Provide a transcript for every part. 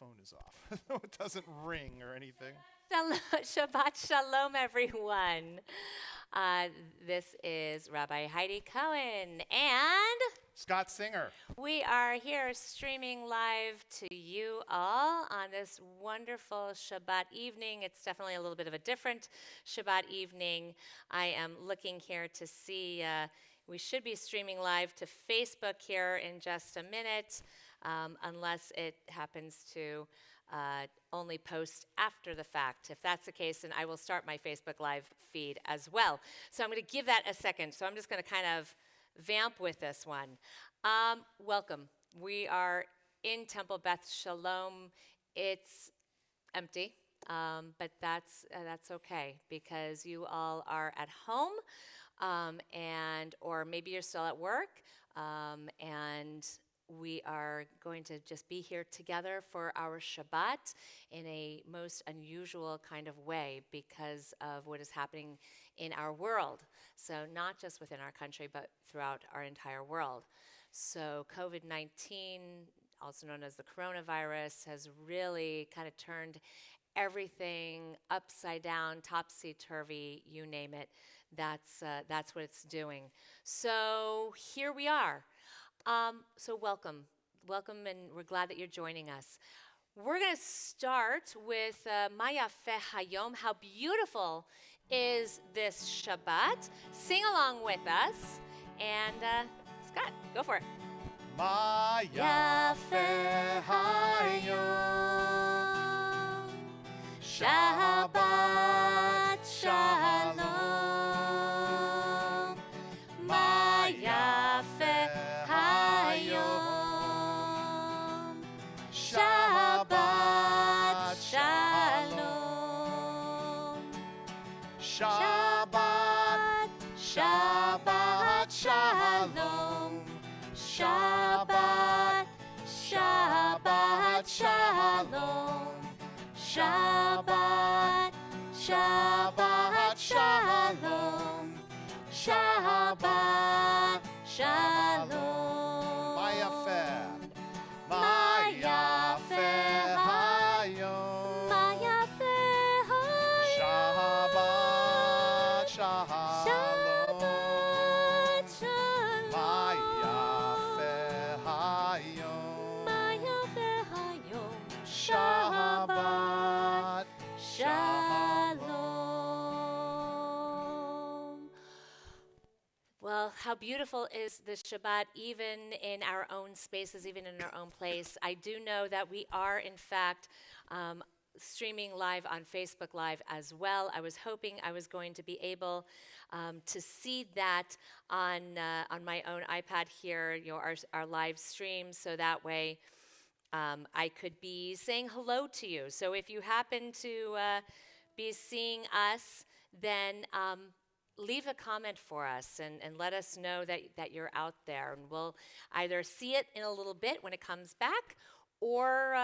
phone is off. So it doesn't ring or anything. Shabbat Shalom, everyone. Uh, this is Rabbi Heidi Cohen, and Scott Singer. we are here streaming live to you all on this wonderful Shabbat evening. It's definitely a little bit of a different Shabbat evening. I am looking here to see, we should be streaming live to Facebook here in just a minute, unless it happens to only post after the fact. If that's the case, then I will start my Facebook Live feed as well. So I'm going to give that a second. So I'm just going to kind of vamp with this one. Welcome. We are in Temple Beth Sholom. It's empty, but that's okay because you all are at home, or maybe you're still at work, and we are going to just be here together for our Shabbat in a most unusual kind of way because of what is happening in our world. So not just within our country, but throughout our entire world. So COVID-19, also known as the coronavirus, has really kind of turned everything upside down, topsy-turvy, you name it. That's what it's doing. So here we are. So welcome, and we're glad that you're joining us. We're going to start with Ma Yafeh Hayom. How beautiful is this Shabbat? Sing along with us, and Scott, go for it. Ma Yafeh Hayom, Shabbat Shalom. Ma Yafeh Hayom, Shabbat Shalom. Shabbat, Shabbat Shalom. Shabbat, Shabbat Shalom. Shabbat, Shabbat Shalom. Shabbat Shalom. Ma Yafeh, Ma Yafeh Hayom. Ma Yafeh Hayom. Shabbat Shalom. Shabbat Shalom. Ma Yafeh Hayom. Ma Yafeh Hayom. Shabbat Shalom. Well, how beautiful is the Shabbat, even in our own spaces, even in our own place. I do know that we are, in fact, streaming live on Facebook Live as well. I was hoping I was going to be able to see that on my own iPad here, our live stream, so that way I could be saying hello to you. So if you happen to be seeing us, then leave a comment for us and let us know that you're out there. And we'll either see it in a little bit when it comes back, or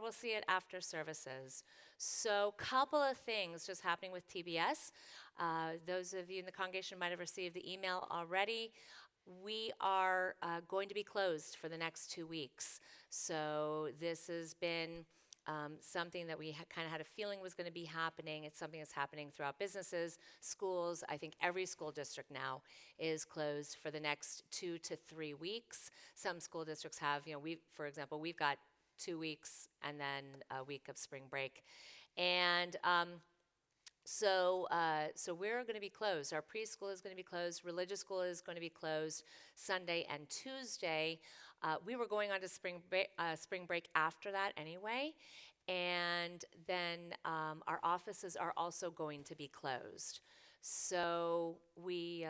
we'll see it after services. So couple of things just happening with TBS. Those of you in the congregation might have received the email already. We are going to be closed for the next 2 weeks. So this has been something that we kind of had a feeling was going to be happening. It's something that's happening throughout businesses, schools. I think every school district now is closed for the next 2 to 3 weeks. Some school districts have, for example, we've got 2 weeks and then a week of spring break. And so we're going to be closed. Our preschool is going to be closed. Religious school is going to be closed Sunday and Tuesday. We were going on to spring break after that anyway. And then our offices are also going to be closed. So we're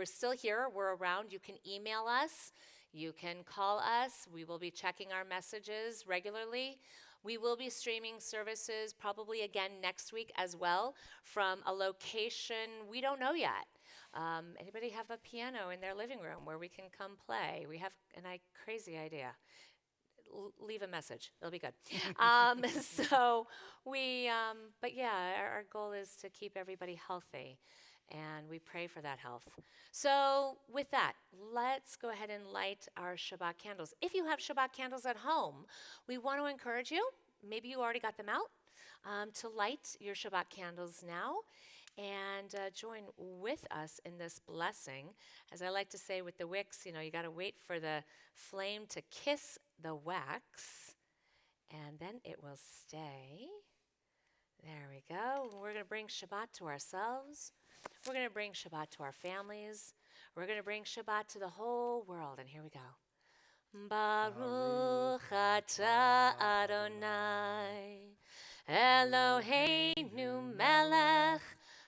still here. We're around. You can email us. You can call us. We will be checking our messages regularly. We will be streaming services probably again next week as well from a location we don't know yet. Anybody have a piano in their living room where we can come play? We have a crazy idea. Leave a message. It'll be good. But yeah, our goal is to keep everybody healthy. And we pray for that health. So, with that, let's go ahead and light our Shabbat candles. If you have Shabbat candles at home, we want to encourage you, maybe you already got them out, to light your Shabbat candles now and join with us in this blessing. As I like to say with the wicks, you got to wait for the flame to kiss the wax, and then it will stay. There we go. We're going to bring Shabbat to ourselves. We're going to bring Shabbat to our families. We're going to bring Shabbat to the whole world. And here we go. Baruch atah Adonai, Eloheinu melech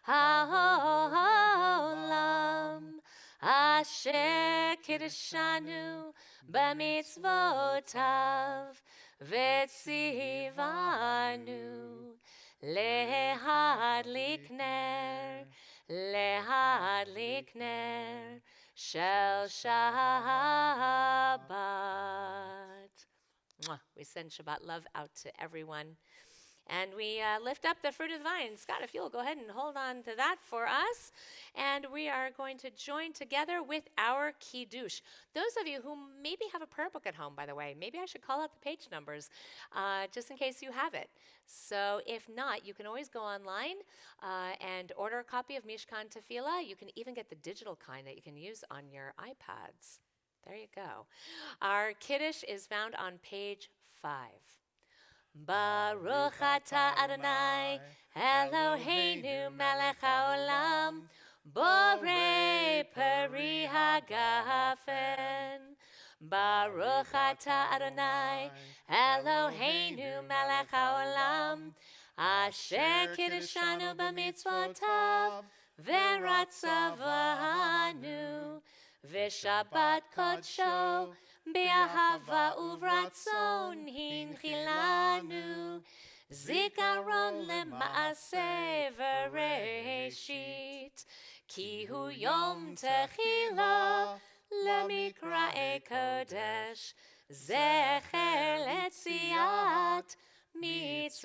haolam, asher kiddushanu b'mitzvotav, v'tzivanu lehadlik ner shel Shabbat. Mwah. We send Shabbat love out to everyone. And we lift up the fruit of the vine. Scott, if you'll go ahead and hold on to that for us. And we are going to join together with our Kiddush. Those of you who maybe have a prayer book at home, by the way, maybe I should call out the page numbers just in case you have it. So if not, you can always go online and order a copy of Mishkan Tefillah. You can even get the digital kind that you can use on your iPads. There you go. Our Kiddush is found on page 5. Baruch atah Adonai, Eloheinu melech haolam, borei peri hagafen. Baruch atah Adonai, Eloheinu melech haolam, asher kiddushanu b'mitzvotav, v'ratzavanu, v'shabbat kodsho, Be'ahava uvratzon hinchilanu, zikaron lema'aseh v'reshit, ki hu yom techila lemikra'e kodesh, zecher letziat Mitzrayim,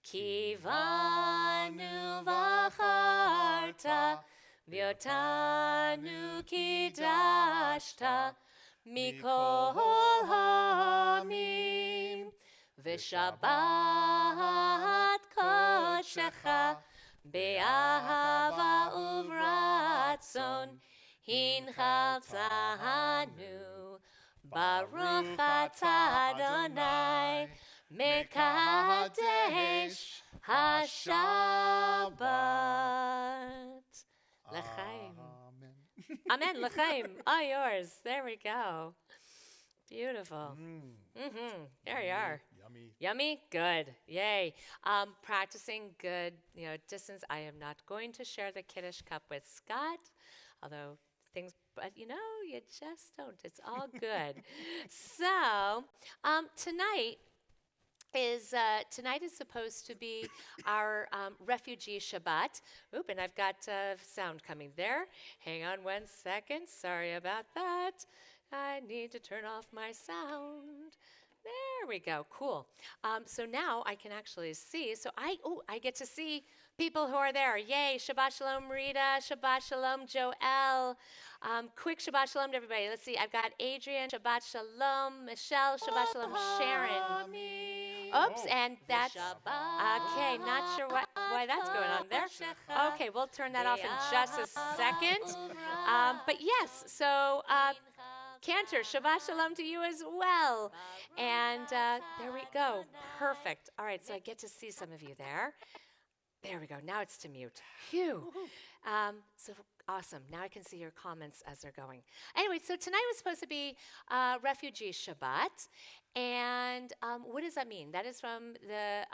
ki vanu v'acharta, V'yotanu kidashta mikol hamim, v'shabbat kodshecha be'ahava uvratzon hinchaltanu. Baruch atah Adonai mekadesh hashabbat. L'chaim. Amen. L'chaim. All yours. There we go. Beautiful. There you are. Yummy. Yummy? Good. Yay. Practicing good, distance. I am not going to share the Kiddush cup with Scott, although but you just don't. It's all good. So, tonight is supposed to be our refugee Shabbat. Oop, and I've got sound coming there. Hang on 1 second. Sorry about that. I need to turn off my sound. There we go. Cool. So now I can actually see. So I get to see people who are there. Yay. Shabbat Shalom, Rita. Shabbat Shalom, Joel. Quick Shabbat Shalom to everybody. Let's see. I've got Adrian. Shabbat Shalom. Michelle. Shabbat Shalom, Sharon. Oops, and that's okay. Not sure why that's going on there. Okay, we'll turn that off in just a second. But yes, so Cantor, Shabbat Shalom to you as well. And there we go. Perfect. All right, so I get to see some of you there. There we go. Now it's to mute. Phew. So awesome. Now I can see your comments as they're going. Anyway, so tonight was supposed to be Refugee Shabbat. And what does that mean? That is from the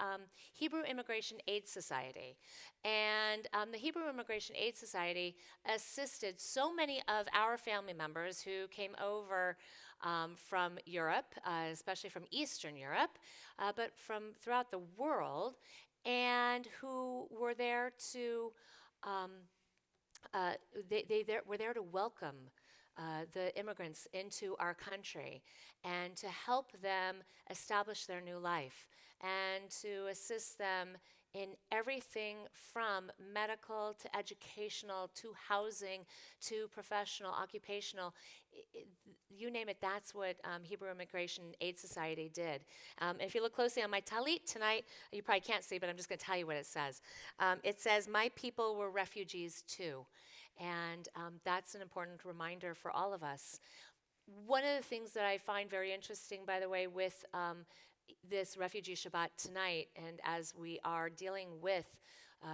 Hebrew Immigration Aid Society. And the Hebrew Immigration Aid Society assisted so many of our family members who came over from Europe, especially from Eastern Europe, but from throughout the world, and who were there to, were there to welcome the immigrants into our country and to help them establish their new life and to assist them in everything from medical to educational to housing to professional, occupational, you name it, that's what Hebrew Immigration Aid Society did. If you look closely on my talit tonight, you probably can't see, but I'm just going to tell you what it says. It says, "My people were refugees too." And that's an important reminder for all of us. One of the things that I find very interesting, by the way, with this Refugee Shabbat tonight, and as we are dealing with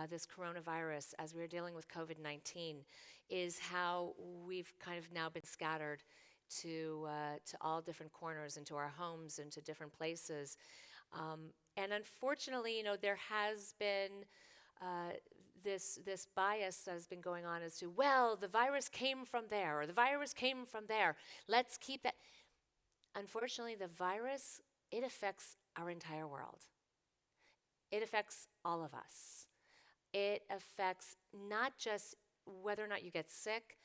this coronavirus, as we're dealing with COVID-19, is how we've kind of now been scattered to all different corners, into our homes, into different places. And unfortunately, there has been this bias that has been going on as to, well, the virus came from there, or the virus came from there. Let's keep that. Unfortunately, the virus, it affects our entire world. It affects all of us. It affects not just whether or not you get sick,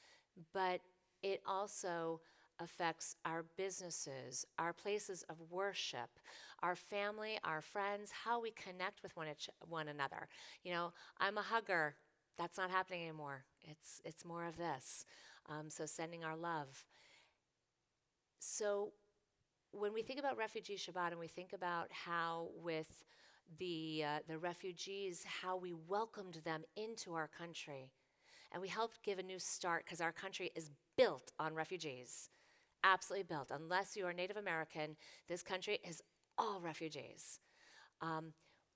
but it also affects our businesses, our places of worship, our family, our friends, how we connect with one another. I'm a hugger. That's not happening anymore. It's more of this. So sending our love. So when we think about Refugee Shabbat and we think about how with the refugees, how we welcomed them into our country, and we helped give a new start, because our country is built on refugees, absolutely built. Unless you are Native American, this country is all refugees.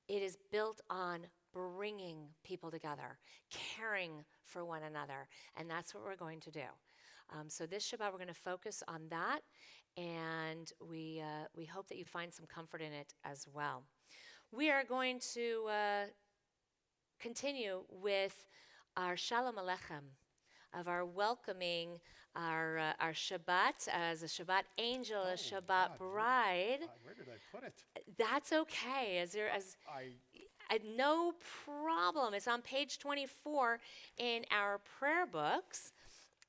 It is built on bringing people together, caring for one another, and that's what we're going to do. So this Shabbat, we're going to focus on that, and we hope that you find some comfort in it as well. We are going to continue with our Shalom Aleichem, of our welcoming our Shabbat as a Shabbat angel, a Shabbat bride. Where did I put it? That's okay. No problem. It's on page 24 in our prayer books.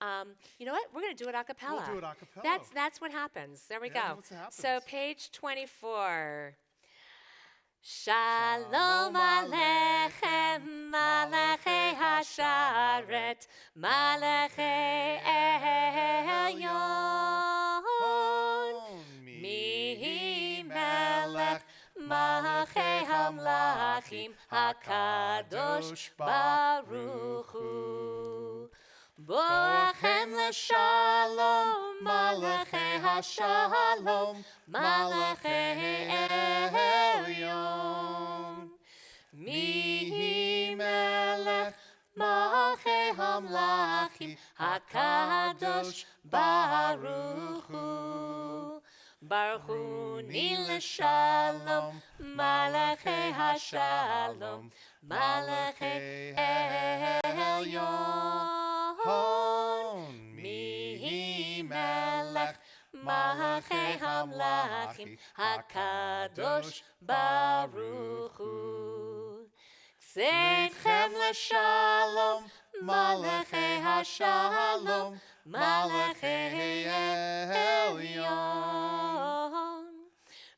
You know what? We're going to do it a cappella. We'll do it a cappella. That's what happens. There we Yeah, go. that's what happens. So page 24. Shalom Aleichem, Malachei Hasharet, Malachei Elyon. Mihi Melech, Malachei Hamlachim, HaKadosh Baruch Hu. Boachem l'shalom, Malachei Hashalom, Malachei Elyon. Mihi Melech, Malachei Hamlachim, HaKadosh Baruch Hu. Baruch Hu ni l'shalom, Malachei Hashalom, Malachei Elyon. Mihi Melech, Malachei Hamlachim, HaKadosh Baruch Hu. Tzedchem l'shalom, Malachei Hashalom, Malachei Elyon.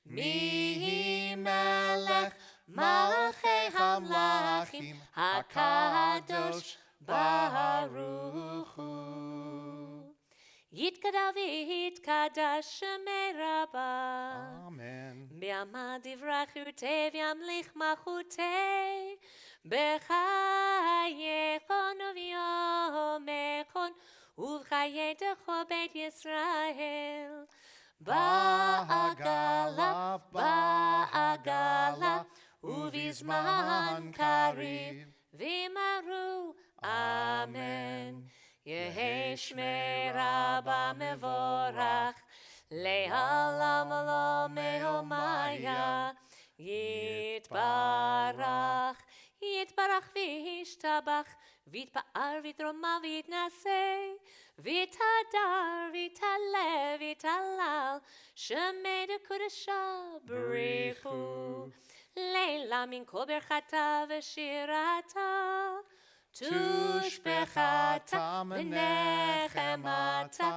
Mihi Melech, Malachei Hamlachim, HaKadosh Baruch Hu. Yitkadav yitkadash Shemei Rabbah. Amen. Bi'amad divrachutei v'yamlich machutei. B'chayechon u'v'yomechon u'v'chayetecho Beit Yisrael. Ba'agala, ba'agala, u'v'zman kariv. V'imaru, Amen. Yehi Shmei Rabbah mevorach, le'alam lo me'omaya. Yitbarach, yitbarach v'yishtabach, v'yitpa'ar v'yitroma v'yitnaseh, v'yitadar v'yitaleh v'yitalal, Shemei dekudesha b'richu. Leila min kol berchata v'shirata, tushbechata v'nechemata,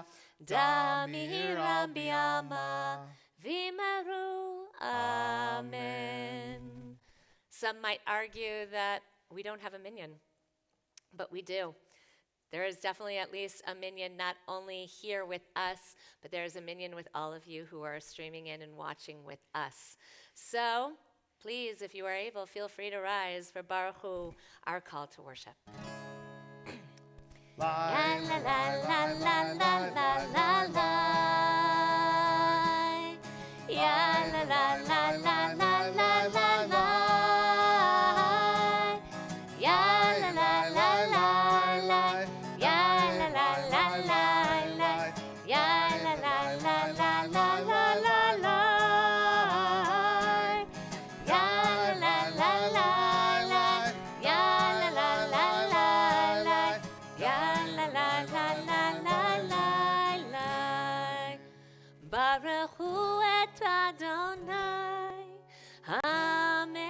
damira b'yama v'imaru. Amen. Some might argue that we don't have a minyan, but we do. There is definitely at least a minyan not only here with us, but there is a minyan with all of you who are streaming in and watching with us. So please, if you are able, feel free to rise for Baruch Hu, our call to worship. La la la la la la la la la. Ya la la la la la la la la. Ya la la la la la. Ya la la la la la. Ya la la la la la la la la. Ya la la la la. Ya la la la la la. Ya la la la la la la la. Baruch Hu et Adonai HaMevorach.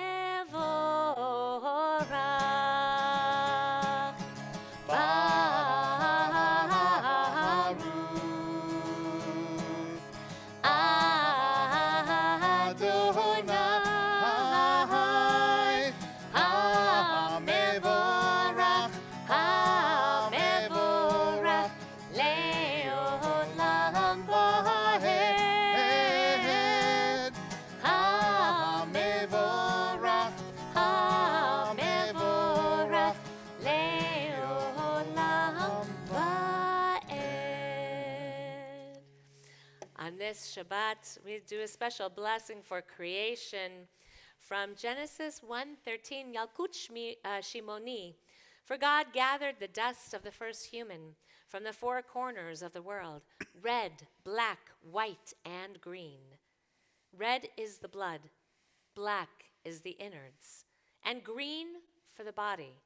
On this Shabbat, we do a special blessing for creation from Genesis 1:13, Yalkut Shimoni. For God gathered the dust of the first human from the four corners of the world, red, black, white, and green. Red is the blood, black is the innards, and green for the body.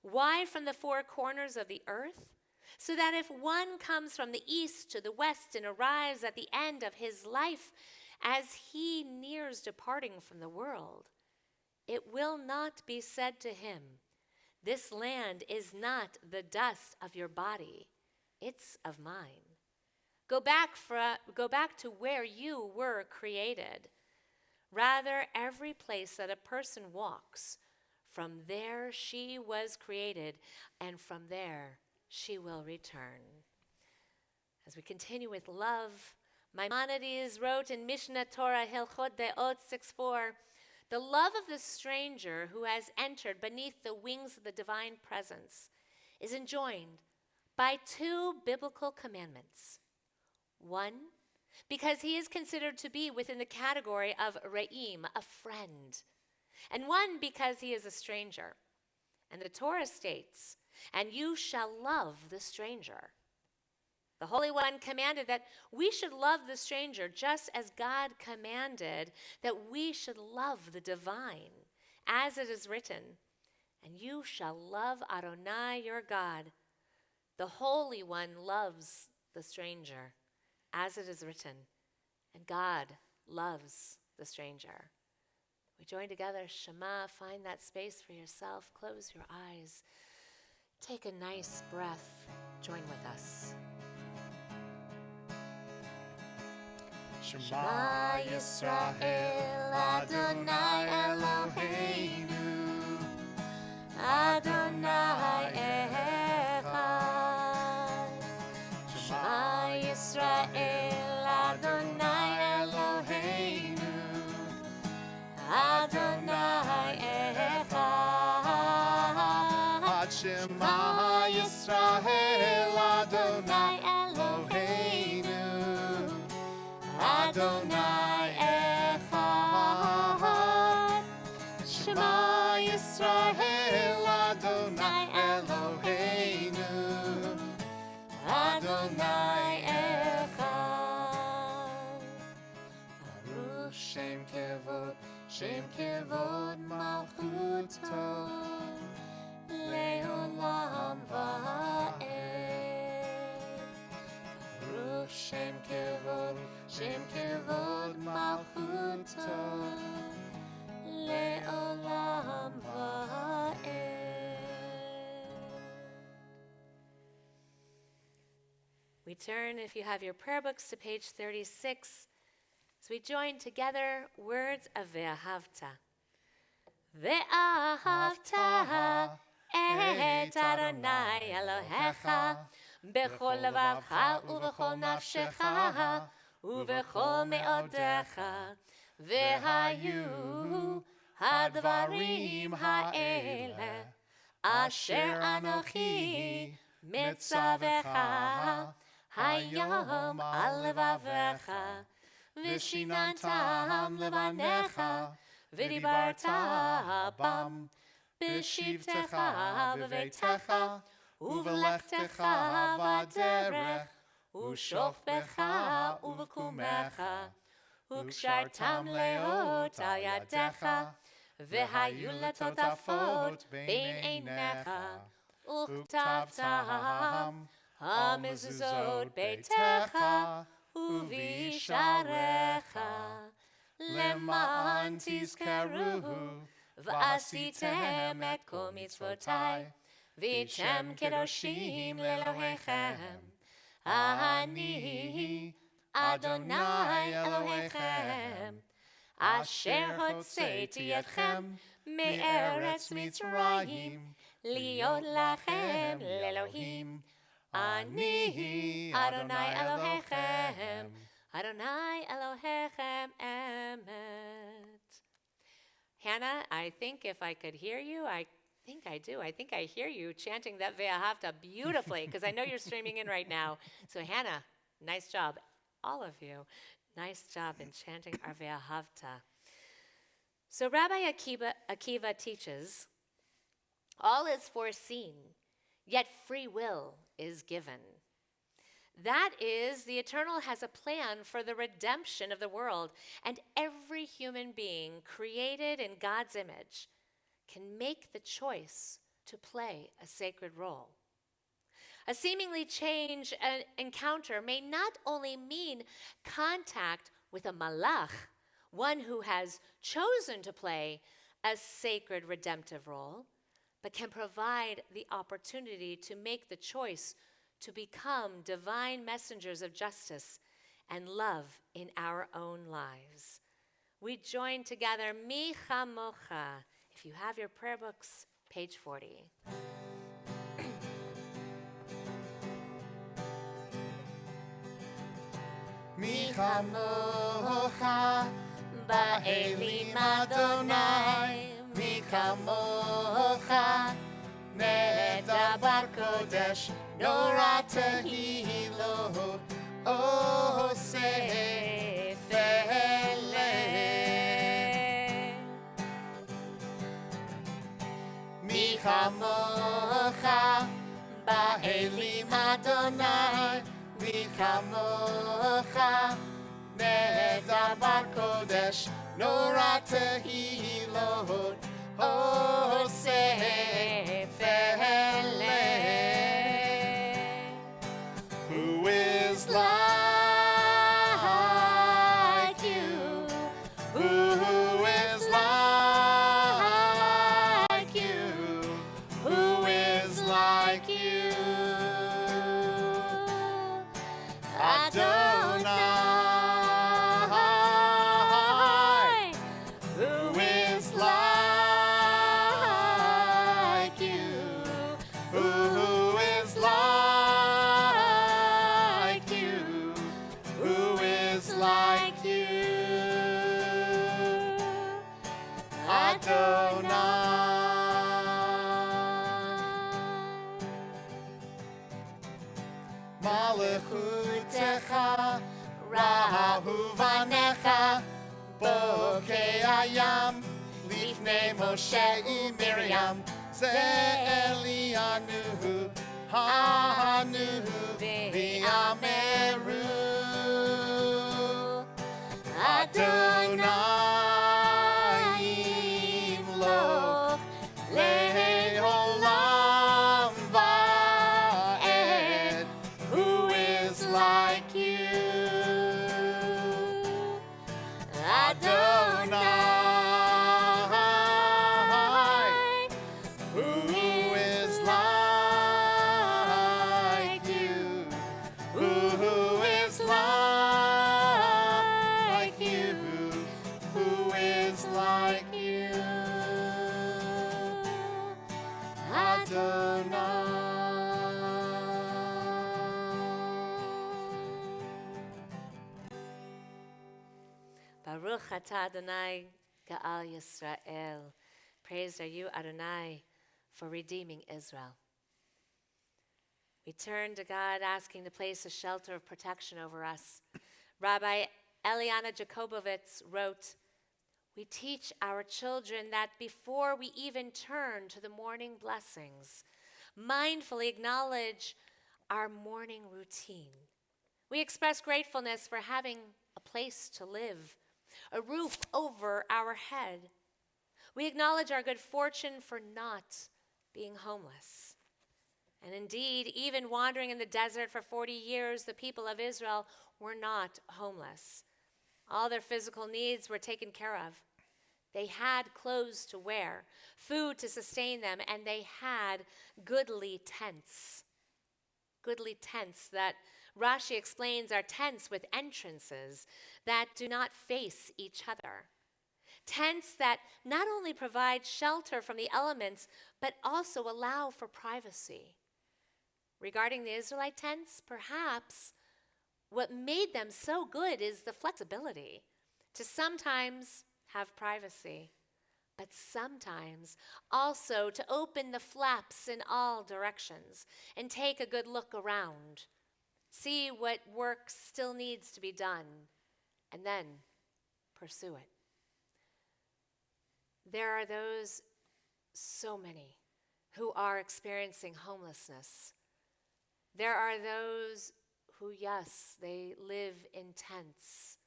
Why from the four corners of the earth? So that if one comes from the east to the west and arrives at the end of his life, as he nears departing from the world, it will not be said to him, "This land is not the dust of your body, it's of mine." Go back to where you were created. Rather, every place that a person walks, from there she was created, and from there she will return. As we continue with love, Maimonides wrote in Mishnah Torah Hilchot Deot 6:4, the love of the stranger who has entered beneath the wings of the divine presence is enjoined by two biblical commandments. One, because he is considered to be within the category of re'im, a friend. And one, because he is a stranger. And the Torah states, and you shall love the stranger. The Holy One commanded that we should love the stranger just as God commanded that we should love the divine, as it is written, and you shall love Adonai your God. The Holy One loves the stranger, as it is written, and God loves the stranger. We join together, Shema, find that space for yourself, close your eyes. Take a nice breath. Join with us. Shema Yisrael, Adonai Eloheinu, Adonai Echad. Shema Yisrael, Adonai Eloheinu, Adonai Echad. Shema Yisrael, Adonai Eloheinu, Adonai Echad. Shema Yisrael, Adonai Eloheinu, Adonai Echad. Baruch Shem Kevod Malchuto, Le'olam va'ed. Baruch Shem Kevod Malchuto, Le'olam va'ed. We turn, if you have your prayer books, to page 36, as we join together words of Ve'ahavta. ואהבת את אדוני אלוהיך בכל לבבך ובכל נפשך ובכל מאודיך. והיו הדברים האלה אשר אנוכי מצווך היום על לבביך, ושיננתם לבניך, ודיברת בם בשבתך בביתך, ובלכתך בדרך, ושוכבך ובקומך, וקשרתם לאות על ידיך, והיו לטוטפות בין עיניך, וכתבתם המזוזות ביתך ובישעריך, למען תזכרו ועשיתם את כל מצוותי, והייתם קדושים לאלוהיכם. אני אדוני אלוהיכם, אשר הוצאתי אתכם מארץ מצרים, להיות לכם לאלוהים. אני אדוני אלוהיכם, אדוני אלוהיכם אמת. Hannah, I think if I could hear you, I think I do. I think I hear you chanting that Ve'ahavta beautifully, because I know you're streaming in right now. So Hannah, nice job. All of you, nice job in chanting our Ve'ahavta. So Rabbi Akiva teaches, all is foreseen, yet free will is given. That is, the Eternal has a plan for the redemption of the world, and every human being created in God's image can make the choice to play a sacred role. A seemingly changed encounter may not only mean contact with a malach, one who has chosen to play a sacred redemptive role, but can provide the opportunity to make the choice to become divine messengers of justice and love in our own lives. We join together, Mi Chamocha. If you have your prayer books, page 40. Mi chamocha ba'elim Adonai, mi chamocha medabar kodesh nora tehilot oseh feleh. Mi chamocha ba'elim Adonai, mi chamocha medabar kodesh nora tehilot oseh feleh. Who is like you? Who is like you? Who is like you? Adonai, who is like you? Who is like you? Who is like you? Adonai. Malachutecha Rahuvanecha Bokei Hayam Lifnei Moshe uMiriam Ze Elianu Hanu V'Ameru Adonai Imloch Le'olam Va'ed. Who is like you? Adonai, who is like you? Who is like you? Who is like you? Baruch atah Adonai Ga'al Yisrael. Praised are you, Adonai, for redeeming Israel. We turn to God, asking to place a shelter of protection over us. Rabbi Eliana Jacobovitz wrote, "We teach our children that before we even turn to the morning blessings, mindfully acknowledge our morning routine. We express gratefulness for having a place to live, a roof over our head. We acknowledge our good fortune for not being homeless. And indeed, even wandering in the desert for 40 years, the people of Israel were not homeless. All their physical needs were taken care of. They had clothes to wear, food to sustain them, and they had goodly tents. Goodly tents that Rashi explains are tents with entrances that do not face each other. Tents that not only provide shelter from the elements, but also allow for privacy. Regarding the Israelite tents, perhaps what made them so good is the flexibility to sometimes have privacy, but sometimes also to open the flaps in all directions and take a good look around, see what work still needs to be done, and then pursue it. There are those, so many, who are experiencing homelessness. There are those who, yes, they live in tents.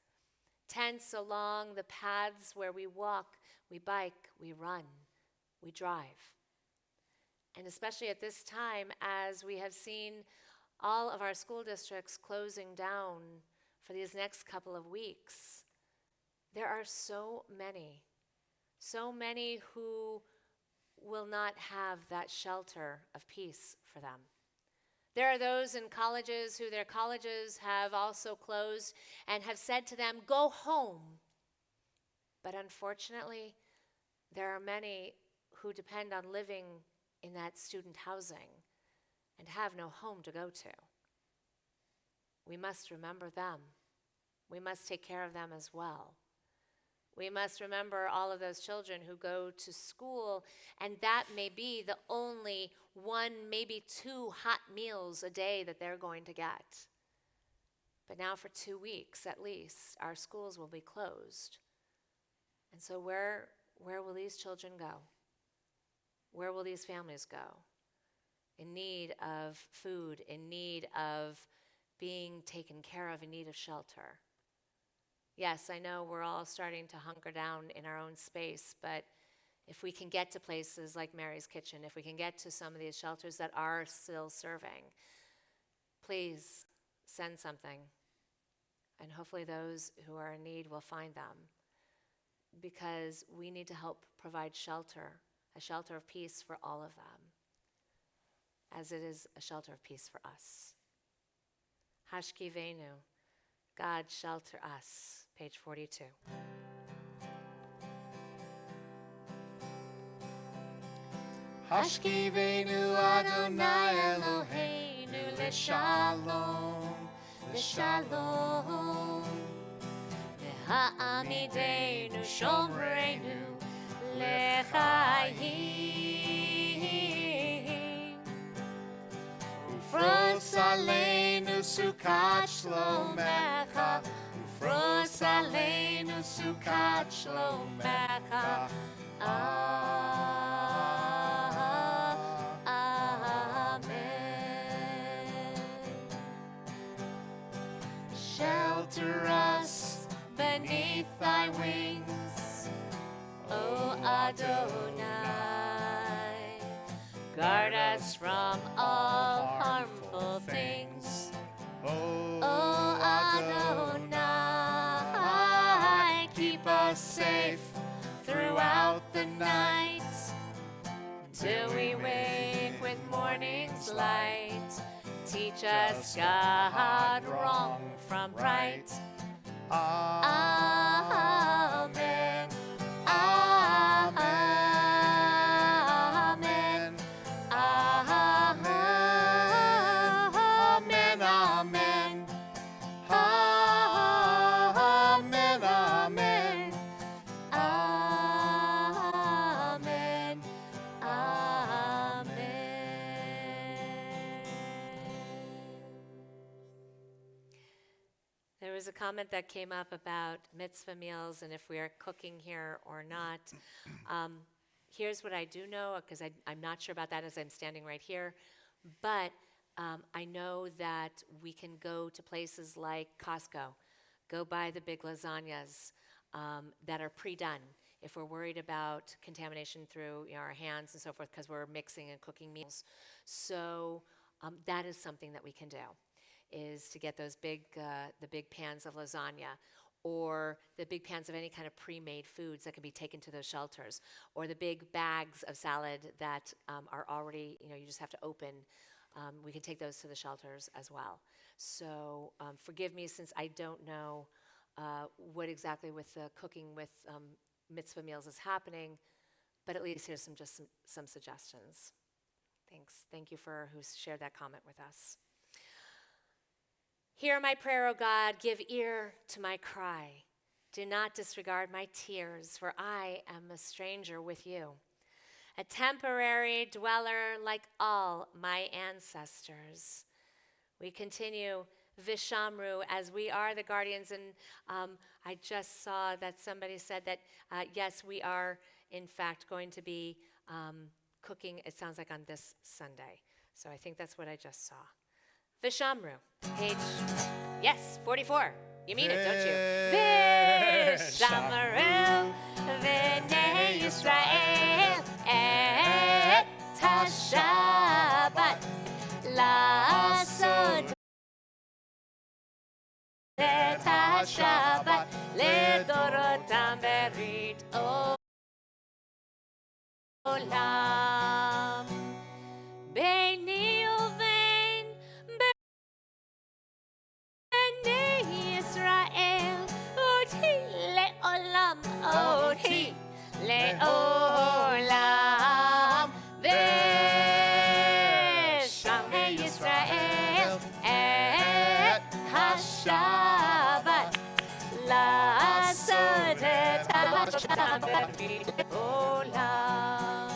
Tents along the paths where we walk, we bike, we run, we drive. And especially at this time, as we have seen all of our school districts closing down for these next couple of weeks, there are so many who will not have that shelter of peace for them. There are those in colleges who their colleges have also closed and have said to them, go home. But unfortunately, there are many who depend on living in that student housing and have no home to go to. We must remember them. We must take care of them as well. We must remember all of those children who go to school, and that may be the only one, maybe two hot meals a day that they're going to get. But now for 2 weeks at least, our schools will be closed. And so where will these children go? Where will these families go? In need of food, in need of being taken care of, in need of shelter. Yes, I know we're all starting to hunker down in our own space, but if we can get to places like Mary's Kitchen, if we can get to some of these shelters that are still serving, please send something. And hopefully those who are in need will find them, because we need to help provide shelter, a shelter of peace for all of them, as it is a shelter of peace for us. Hashkivenu, God shelter us, page 42. Hashkivenu Adonai Eloheinu Leshalom, Leshalom. Ha'amidenu shomreinu lechayim. Ufros aleinu sukat shlomecha, Ufros aleinu sukat shlomecha. Amen. Shelter us Beneath thy wings, O Adonai, guard us from all harmful things. O Adonai, keep us safe throughout the night, till we wake with morning's light. Teach us, God, wrong from right. Amen. Amen. Amen. Amen. Amen. Amen. Amen. a comment that came up about mitzvah meals and if we are cooking here or not. Here's what I do know, because I'm not sure about that as I'm standing right here, but I know that we can go to places like Costco, go buy the big lasagnas that are pre-done if we're worried about contamination through our hands and so forth, because we're mixing and cooking meals. So that is something that we can do, is to get those the big pans of lasagna, or the big pans of any kind of pre-made foods that can be taken to those shelters, or the big bags of salad that are already, you just have to open. We can take those to the shelters as well. So forgive me since I don't know what exactly with the cooking with mitzvah meals is happening, but at least here's some suggestions. Thanks. Thank you for who shared that comment with us. Hear my prayer, O God. Give ear to my cry. Do not disregard my tears, for I am a stranger with you, a temporary dweller like all my ancestors. We continue Vishamru, as we are the guardians, and I just saw that somebody said that, yes, we are, in fact, going to be cooking, it sounds like on this Sunday. So I think that's what I just saw. Vishamru, page, yes, 44. You mean it, don't you? Vishamru, V'nei Yisrael, et ha-Shabbat, la'asod et ha-Shabbat, le'dorotam berit olam. Beini uvein b'nei Yisrael, oti le'olam, oti le'olam. V'shamei Yisrael et ha-Shabbat, la'asod et ha-Shabbat berit olam.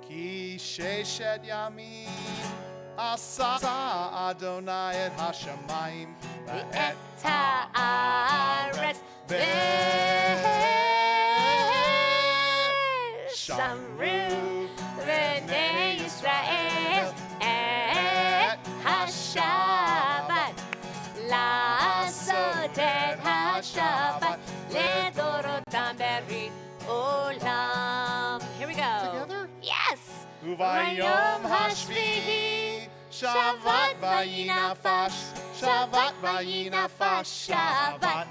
Ki sheshet yamin asa Adonai et hashamayim ואת הארץ ושמרו בני ישראל את השבת, לעשות את השבת לדורותם ברית עולם. Here we go. Together? Yes. Uvayom hashvihi Shabbat vayinafash Shabbat vayinafash Shabbat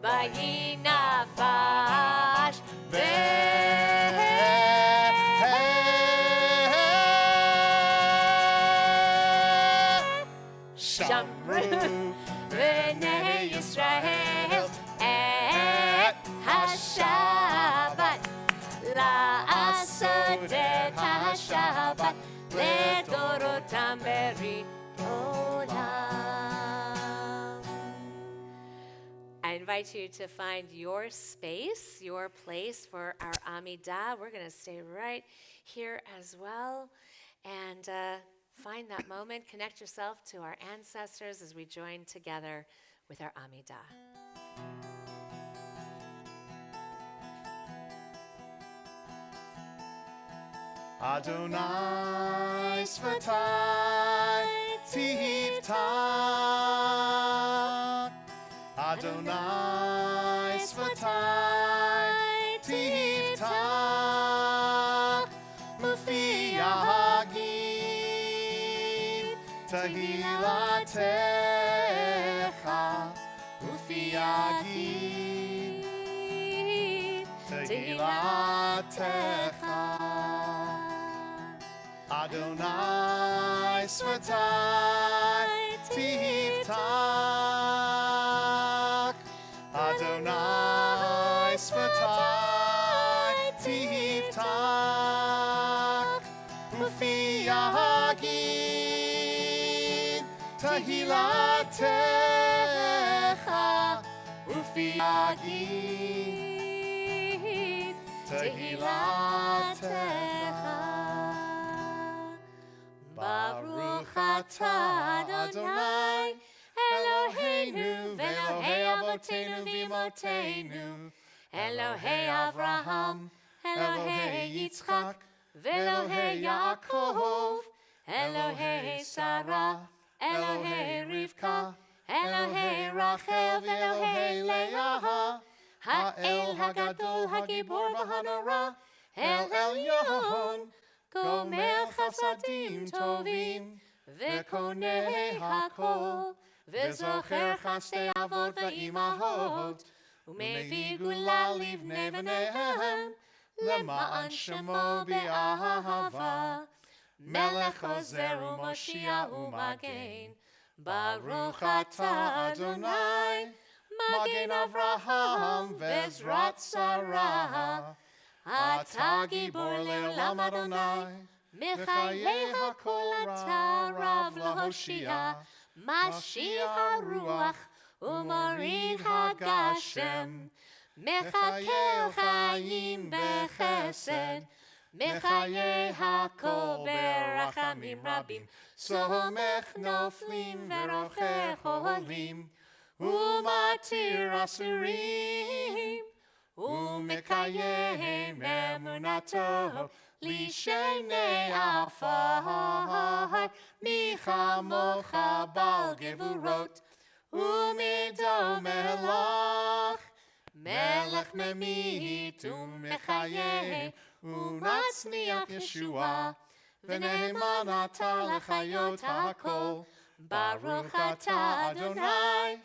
vayinafash Shamru b'nei Yisrael et ha-Shabbat, la'asot et ha-Shabbat לדורותם ברית עולם. I invite you to find your space, your place for our Amidah. We're going to stay right here as well and find that moment. Connect yourself to our ancestors as we join together with our Amidah. Adonai Svatai Tivtak Adonai Svatai Tivtak Ufi Yagid Tehilatecha Ufi Yagid Tehilatecha Adonai Svatai Tivtak Adonai Svatai Tivtak Ufi Yagid Tehilatecha Ufi Yagid Tehilatecha Baruch atah Adonai Elohim Eloheinu, Ve'Elohei Avotenu V'Imotenu, Elohei Avraham, Elohei Yitzchak, Ve'Elohei Yaakov, Elohei Sarah, Elohei Rivka, Elohei Rachel, Ve'Elohei Leah, Ha'el Hagadol Hagibor V'Hanora, El Elyon, Gomer Chasadim Tovim, Ve'Konei Hakol, Ve'Zocher Chasdei Avot Ve'Imahot, U'Mevi Gula Livnei V'neihem, Lema'an Shemo B'Ahava, Melech Ozer U'Moshiach U'Magen, Baruch Atah Adonai, Magen Avraham Ve'Ezrat Sarah, Atah Gibor Le'olam Adonai, Mechayeh HaKol Atah Rav LaHoshia, Mashiach HaRuach U'Morid HaGashem, Mechakel Chaim Bechesed, Mechayeh HaKol Berachamim Rabim, Somech Noflim Verocher Cholim, U'Matir Asurim, U'Mekayem Emunato, Lishenei Afar, Michamocha Bal Gevurot, U'Mido Melach, Melech Memit, U'Mechayem, U'Matzniach Yeshua, V'Neheman Atah Lechayot HaKol, Baruch Atah Adonai,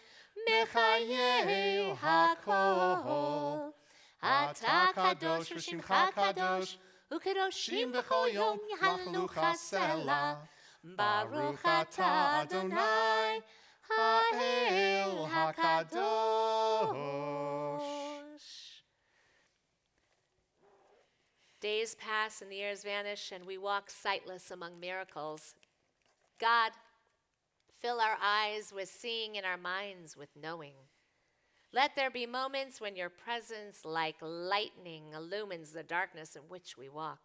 Mechayeh HaKol. Atah Kadosh V'Shimcha Kadosh, U'Kedoshim B'chol Yom Yhalelu Chasela, Baruch Atah Adonai, Ha'el HaKadosh. Days pass and the years vanish, and we walk sightless among miracles. God, fill our eyes with seeing and our minds with knowing. Let there be moments when your presence, like lightning, illumines the darkness in which we walk.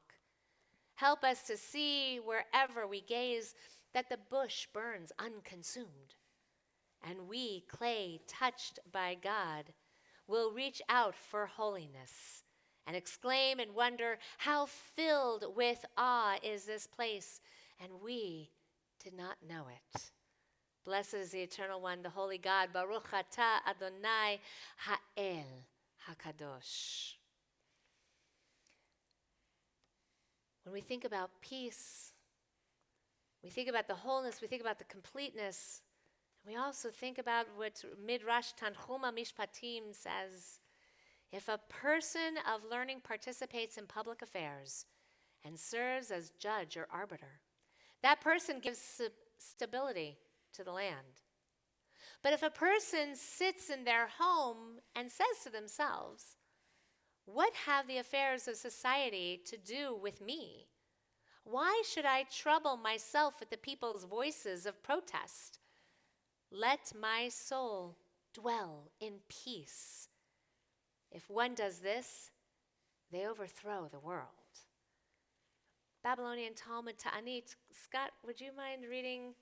Help us to see wherever we gaze that the bush burns unconsumed, and we, clay touched by God, will reach out for holiness and exclaim in wonder, how filled with awe is this place, and we did not know it. Blessed is the Eternal One, the Holy God, Baruch Atah Adonai Ha'el HaKadosh. When we think about peace, we think about the wholeness, we think about the completeness, we also think about what Midrash Tanchuma Mishpatim says. If a person of learning participates in public affairs and serves as judge or arbiter, that person gives stability to the land. But if a person sits in their home and says to themselves, what have the affairs of society to do with me? Why should I trouble myself with the people's voices of protest? Let my soul dwell in peace. If one does this, they overthrow the world. Babylonian Talmud Ta'anit. Scott, would you mind reading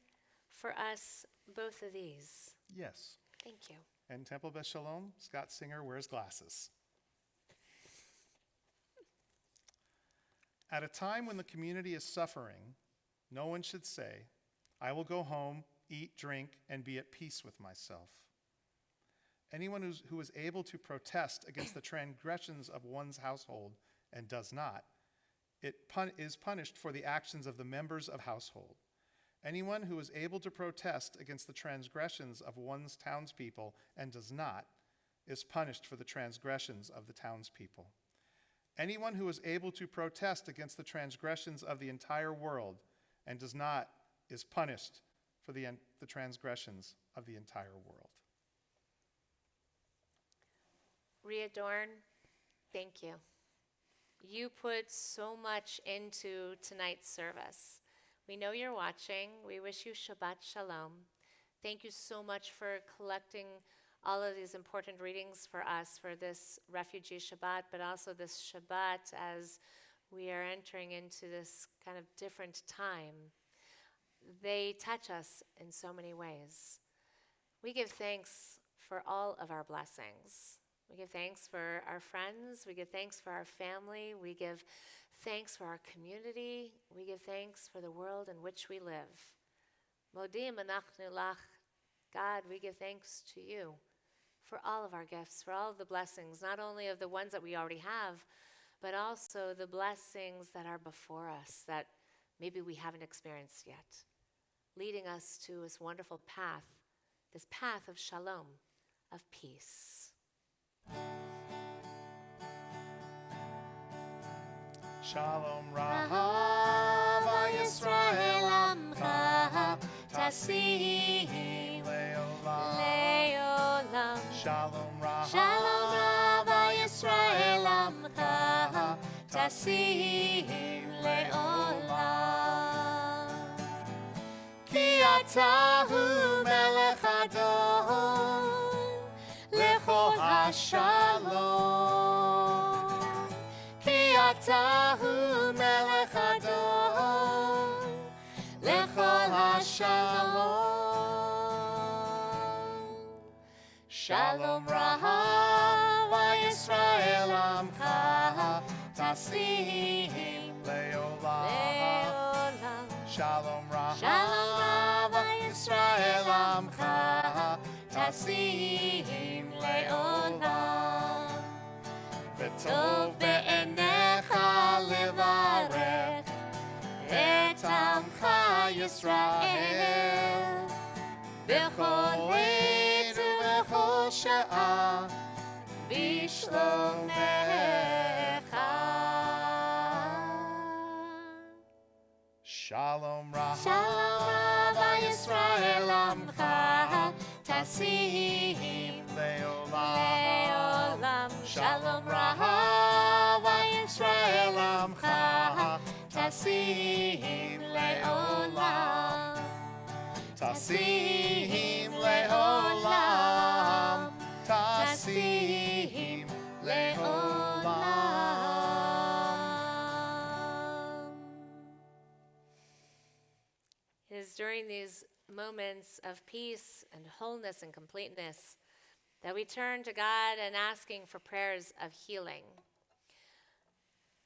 for us both of these? Yes. Thank you. And Temple Beth Sholom, Scott Singer wears glasses. At a time when the community is suffering, no one should say, I will go home, eat, drink, and be at peace with myself. Anyone who is able to protest against the transgressions of one's household and does not, is punished for the actions of the members of household. Anyone who is able to protest against the transgressions of one's townspeople and does not, is punished for the transgressions of the townspeople. Anyone who is able to protest against the transgressions of the entire world and does not, is punished for the transgressions of the entire world. Readorn, thank you. You put so much into tonight's service. We know you're watching. We wish you Shabbat Shalom. Thank you so much for collecting all of these important readings for us for this Refugee Shabbat, but also this Shabbat as we are entering into this kind of different time. They touch us in so many ways. We give thanks for all of our blessings. We give thanks for our friends. We give thanks for our family. We give thanks for our community. We give thanks for the world in which we live. Modim anachnu lach. God, we give thanks to you for all of our gifts, for all of the blessings, not only of the ones that we already have, but also the blessings that are before us that maybe we haven't experienced yet, leading us to this wonderful path, this path of shalom, of peace. Shalom Rahava Yisrael Amcha Tasim Leolam. Shalom Rahava Yisrael Amcha Tasim Leolam. Ki atahu melech adon lechol hashalom. Ki atahu melech adon lechol hashalom. Shalom rahava Yisrael amcha tasim leolam. Shalom rahava Yisrael amcha tasim leolam. V'tov be'enecha levarech et amcha Yisrael b'chol עת ובכל שעה בשלומך. Shalom Rahava Yisrael amcha tasim leolam. Shalom Rahava Yisrael amcha tasim leolam. Tasim leolam. Tasim leolam. It is during these moments of peace and wholeness and completeness that we turn to God and asking for prayers of healing.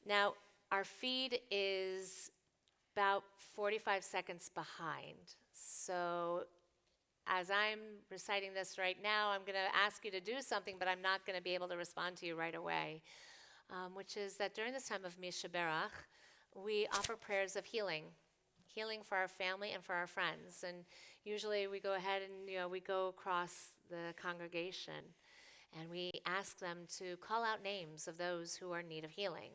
Now, our feed is about 45 seconds behind. So as I'm reciting this right now, I'm going to ask you to do something, but I'm not going to be able to respond to you right away, which is that during this time of Misha Berach, we offer prayers of healing for our family and for our friends. And usually we go ahead and we go across the congregation and we ask them to call out names of those who are in need of healing.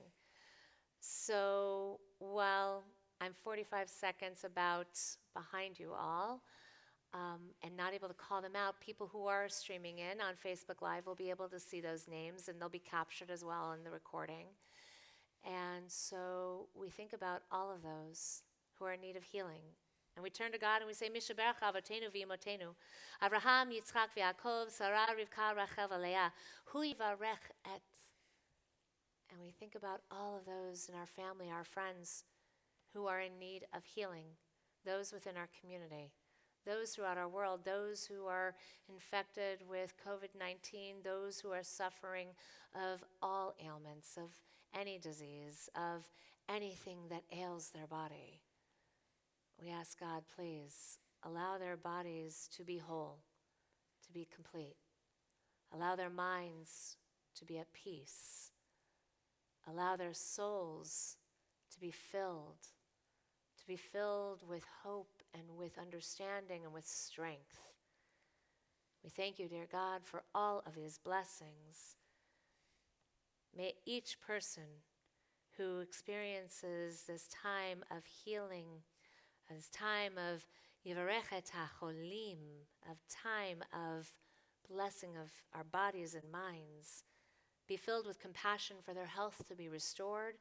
So while I'm 45 seconds about behind you all, and not able to call them out, people who are streaming in on Facebook Live will be able to see those names, and they'll be captured as well in the recording. And so we think about all of those who are in need of healing. And we turn to God and we say, Mishaberach Avotenu v'Imotenu, Avraham, Yitzchak v'Yaakov, Sarah, Rivka, Rachel, v'Leah, Hu yivarech et. And we think about all of those in our family, our friends, who are in need of healing, those within our community, those throughout our world, those who are infected with COVID-19, those who are suffering of all ailments, of any disease, of anything that ails their body. We ask God, please, allow their bodies to be whole, to be complete. Allow their minds to be at peace. Allow their souls to be filled with hope and with understanding and with strength. We thank you, dear God, for all of these blessings. May each person who experiences this time of healing, this time of Yivarechet HaCholim, of time of blessing of our bodies and minds, be filled with compassion for their health to be restored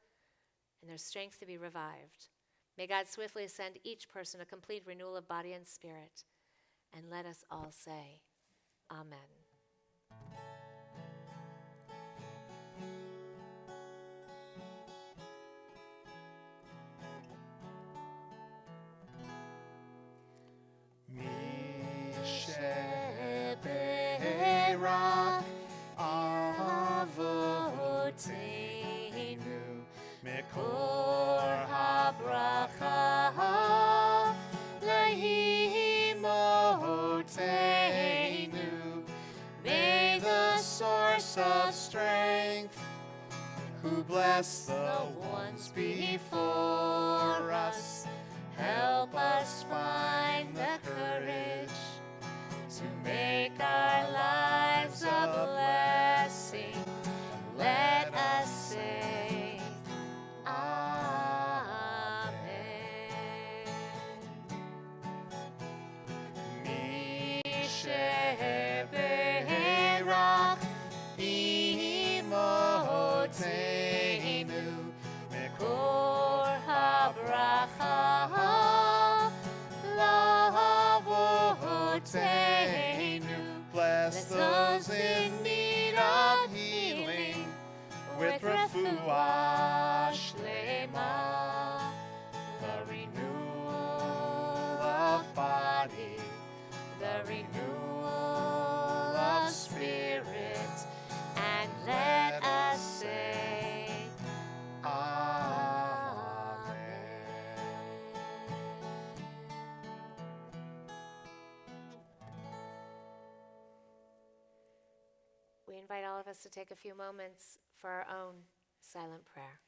and their strength to be revived. May God swiftly send each person a complete renewal of body and spirit. And let us all say, Amen. Mishael source of strength, who bless the ones before us. Help us find the courage to make our lives a blessing. Let us say, Amen. Mishe berach imotenu mekor habracha lavotenu. Bless those in need of healing with refuah shlema, the renewal of body, the renewal of spirit, and let us say, Amen. We invite all of us to take a few moments for our own silent prayer.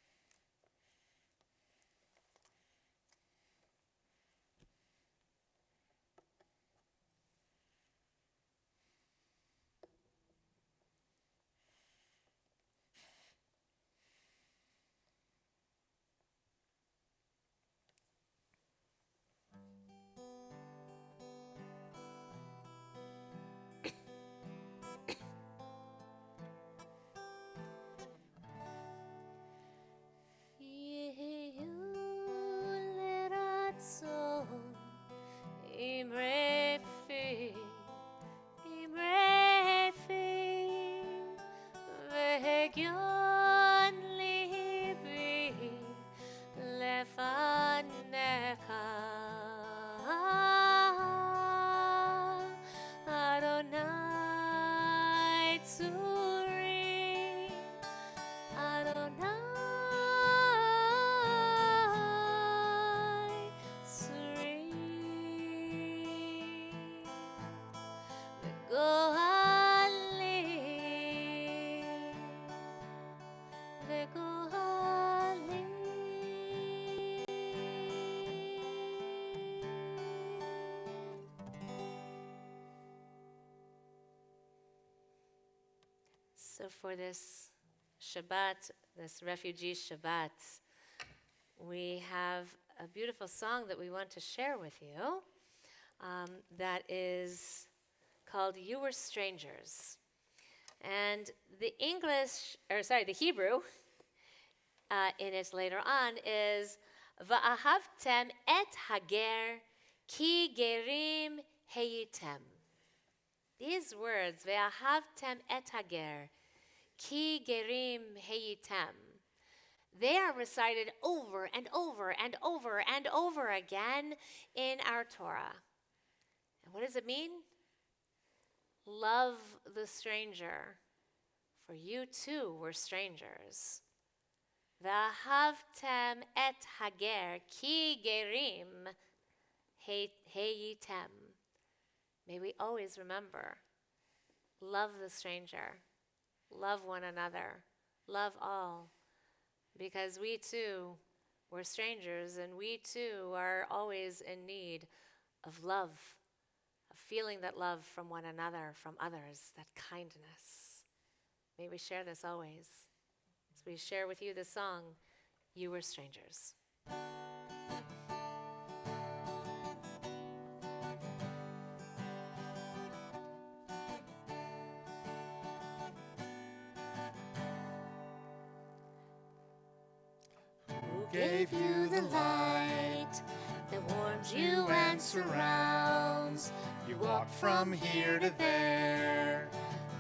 So for this Shabbat, this refugee Shabbat, we have a beautiful song that we want to share with you that is called You Were Strangers. And the Hebrew in it later on is Va'ahavtem et hager ki gerim heyitem. These words, Ve'ahavtem et hager ki gerim heyitem, they are recited over and over and over and over again in our Torah. And what does it mean? Love the stranger, for you too were strangers. V'ahavtem et hager ki gerim heyitem. May we always remember, love the stranger, love one another, love all, because we too were strangers and we too are always in need of love, of feeling that love from one another, from others, that kindness. May we share this always. As we share with you the song, You Were Strangers. Gave you the light that warms you and surrounds. You walked from here to there.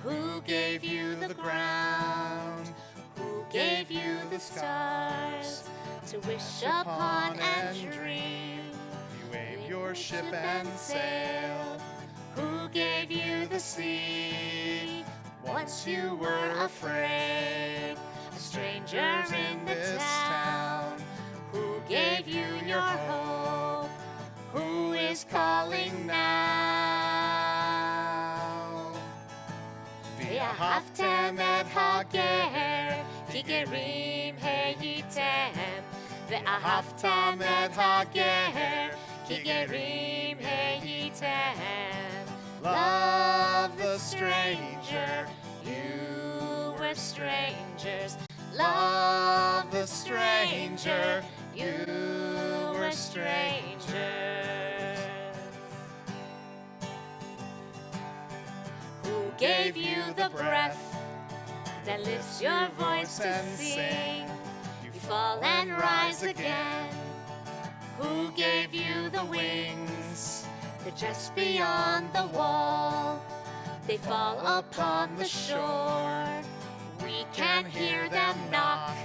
Who gave you the ground? Who gave you the stars to wish upon and dream? You wave your ship and sail. Who gave you the sea? Once you were afraid, a stranger in this town. Who gave you your hope? Who is calling now? ואהבתם את הגר, כי גרים הייתם. ואהבתם את הגר, כי גרים הייתם. Love the stranger, you were strangers. Love the stranger, you were strangers. Who gave you the breath that lifts your voice to sing? You fall and rise again. Who gave you the wings? They're just beyond the wall. They fall upon the shore. We can hear them knock.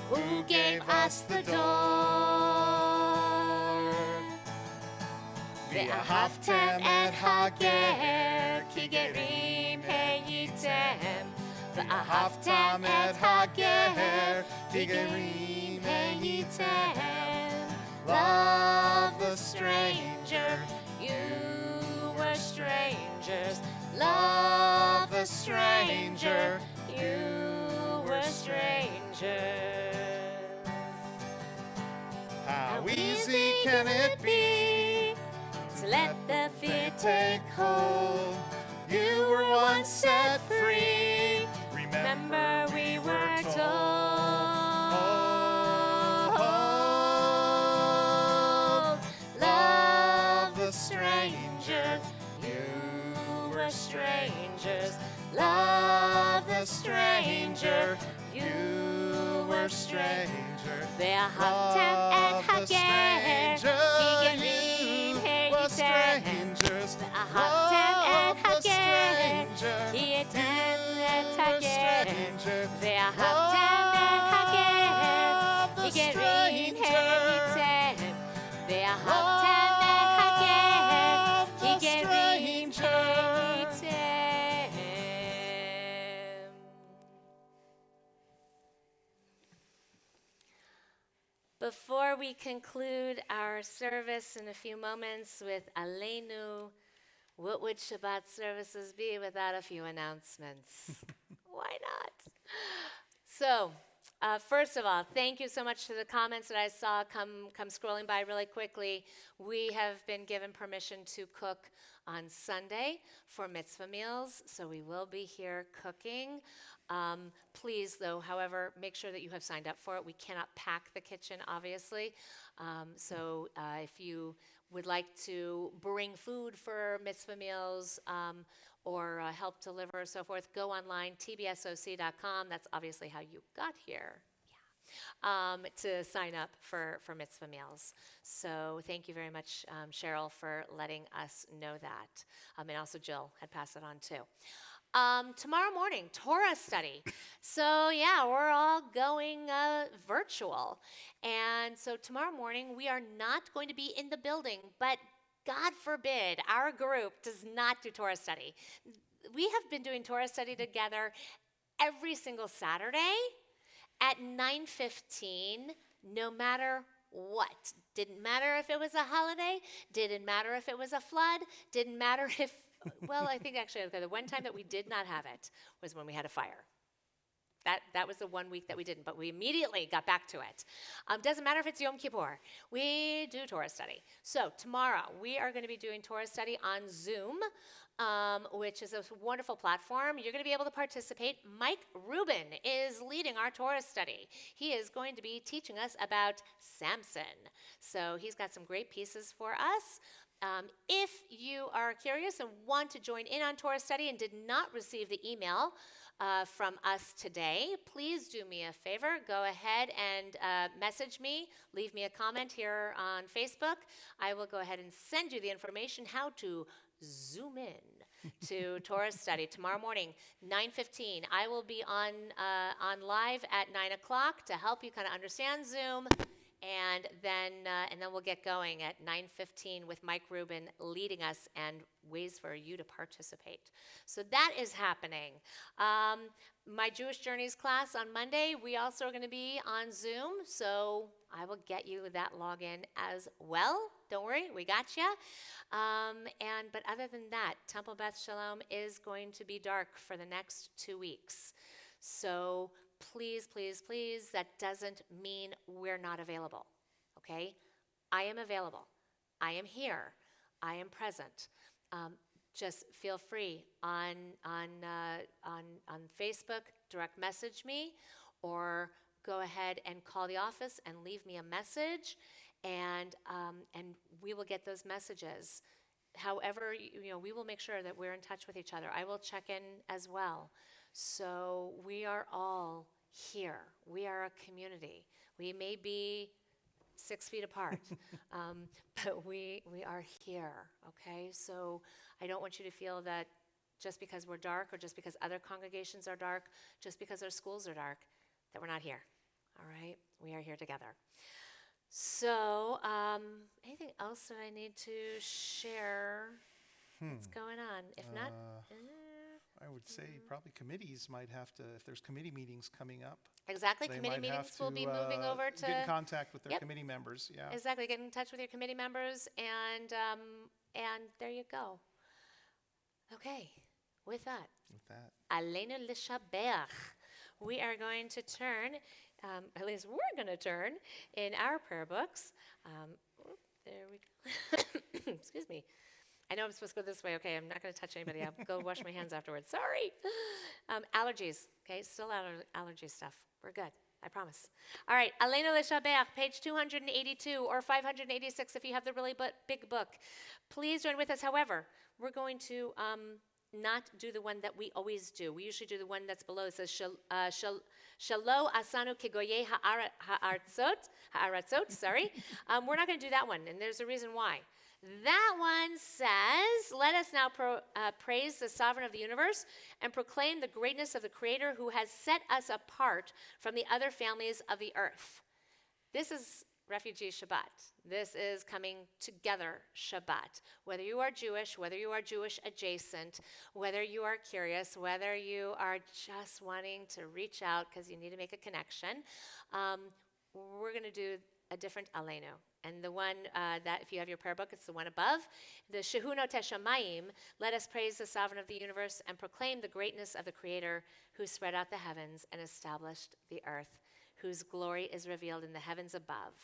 Who gave us the door? ואהבתם את הגר, כי גרים הייתם. ואהבתם את הגר, כי גרים הייתם. Love the stranger, you were strangers. Love the stranger, you were strangers. How easy can it be to let the fear take hold? You were once set free. Remember we were told. Love the stranger, you were strangers. Love the stranger, you were strangers. ואהבתם את הגר, כי גרים הייתם. ואהבתם את הגר, כי הייתם את הגר. ואהבתם את הגר, כי גרים הייתם. ואהבתם את הגר, כי גרים הייתם. Before we conclude our service in a few moments with Aleinu, what would Shabbat services be without a few announcements? Why not? So, first of all, thank you so much to the comments that I saw come scrolling by really quickly. We have been given permission to cook on Sunday for mitzvah meals, so we will be here cooking. Please, though, however, make sure that you have signed up for it. We cannot pack the kitchen, obviously. So if you would like to bring food for mitzvah meals or help deliver or so forth, go online, tbsoc.com. That's obviously how you got here. To sign up for mitzvah meals. So thank you very much, Cheryl, for letting us know that. And also Jill had passed it on too. Tomorrow morning, Torah study. So yeah, we're all going virtual. And so tomorrow morning, we are not going to be in the building, but God forbid, our group does not do Torah study. We have been doing Torah study together every single Saturday at 9:15, no matter what. Didn't matter if it was a holiday, didn't matter if it was a flood, didn't matter if, well, I think actually the one time that we did not have it was when we had a fire. That was the 1 week that we didn't, but we immediately got back to it. Doesn't matter if it's Yom Kippur. We do Torah study. So tomorrow, we are going to be doing Torah study on Zoom, which is a wonderful platform. You're going to be able to participate. Mike Rubin is leading our Torah study. He is going to be teaching us about Samson. So he's got some great pieces for us. If you are curious and want to join in on Torah study and did not receive the email from us today, please do me a favor. Go ahead and message me. Leave me a comment here on Facebook. I will go ahead and send you the information how to Zoom in to Torah study tomorrow morning, 9:15. I will be on live at 9 o'clock to help you kind of understand Zoom. And then we'll get going at 9:15 with Mike Rubin leading us and ways for you to participate. So that is happening. My Jewish Journeys class on Monday, we also are going to be on Zoom. So I will get you that login as well. Don't worry, we got you. But other than that, Temple Beth Shalom is going to be dark for the next 2 weeks. So please, please, please, that doesn't mean we're not available, okay? I am available. I am here. I am present. Just feel free on Facebook, direct message me, or go ahead and call the office and leave me a message, and we will get those messages. However, we will make sure that we're in touch with each other. I will check in as well. So we are all here. We are a community. We may be 6 feet apart, but we are here, okay? So I don't want you to feel that just because we're dark, or just because other congregations are dark, just because our schools are dark, that we're not here, all right? We are here together. So anything else that I need to share? What's going on? If not... I would say probably committees might have to, if there's committee meetings coming up. Exactly, they committee might have meetings will to, be moving over to... get in contact with their Yep. committee members, yeah. Exactly, get in touch with your committee members, and there you go. Okay, with that, With that. Aleinu l'shabach. We are going to turn, at least we're going to turn in our prayer books. There we go. Excuse me. I know I'm supposed to go this way. Okay, I'm not going to touch anybody. I'll go wash my hands afterwards. Sorry. Allergies. Okay, still allergy stuff. We're good. I promise. All right, Aleinu l'shabach, page 282 or 586 if you have the really big book. Please join with us. However, we're going to not do the one that we always do. We usually do the one that's below. It says, Shalo asanu kegoye ha'aratzot, sorry. We're not going to do that one, and there's a reason why. That one says, let us now praise the sovereign of the universe and proclaim the greatness of the Creator who has set us apart from the other families of the earth. This is Refugee Shabbat. This is coming together Shabbat. Whether you are Jewish, whether you are Jewish adjacent, whether you are curious, whether you are just wanting to reach out because you need to make a connection, we're going to do a different Aleinu. And the one that, if you have your prayer book, it's the one above. The Shehuno Teshamayim, let us praise the sovereign of the universe and proclaim the greatness of the Creator who spread out the heavens and established the earth, whose glory is revealed in the heavens above.